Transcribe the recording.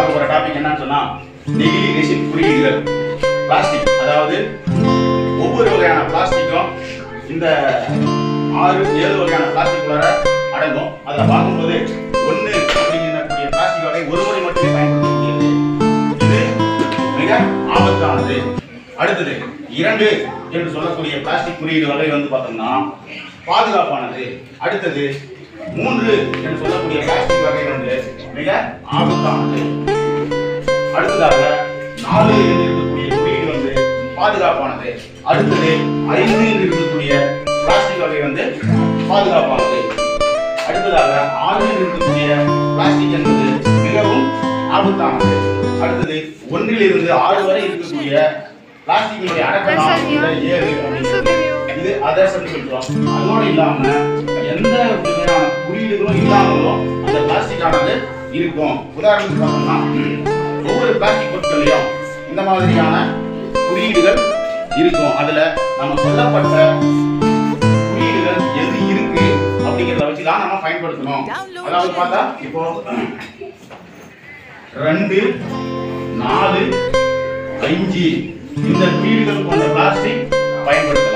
பார்க்க போற டாபிக் என்னன்னு சொன்னா நெகிழி ரெசின் குறியீடுகள். பிளாஸ்டிக், அதாவது ஒவ்வொரு வகையான பிளாஸ்டிக்கும் இந்த 6-7 வகையான பிளாஸ்டிக் உள்ள அடங்கும். அதில் பார்க்கும்போது 1 அப்படிங்கக்கூடிய பிளாஸ்டிக் வகை ஒரு முறை மட்டுமே பயன்படுத்தக்கூடியது. இது மிக ஆபத்தானது. அடுத்தது 2 என்று சொல்லக்கூடிய பிளாஸ்டிக் குறியீடு வகை வந்து பார்த்தோம்னா பாதுகாப்பானது. அடுத்தது 3 என்று சொல்லக்கூடிய பிளாஸ்டிக் வகை வந்து மிக ஆபத்தானது. அடுத்ததாக 4 என்று இருக்கக்கூடிய குறியீடு வந்து பாதுகாப்பானது. அடுத்தது 5 என்று இருக்கக்கூடிய பிளாஸ்டிக் வகை வந்து பாதுகாப்பானது. அடுத்ததாக 6 என்று இருக்கக்கூடிய பிளாஸ்டிக் என்பது மிகவும் ஆபத்தானது. அடுத்தது 1 இலிருந்து 6 வரை இருக்கக்கூடிய பிளாஸ்டிக்கினுடைய அடக்கம் 7. இது அதர்சன் சொல்றோம். அதோடு இல்லாம எந்த வகையான குறியீடுகளும் இல்லாமலும் அந்த பிளாஸ்டிக் ஆனது இருக்கும். உதாரணத்துக்கு பார்த்தோம்னா ஒவ்வொரு பிளாஸ்டிக் பொருட்களையும் இந்த மாதிரியான குறியீடுகள் இருக்கும். அதுல நம்ம சொல்லப்பட்ட குறியீடுகள் எது இருக்கு அப்படிங்கிறத வச்சுதான் நம்ம பயன்படுத்தணும். அதாவது பார்த்தா இப்போ 2, 4, 5 இந்த குறியீடுகள் கொண்ட பிளாஸ்டிக் பயன்படுத்தலாம்.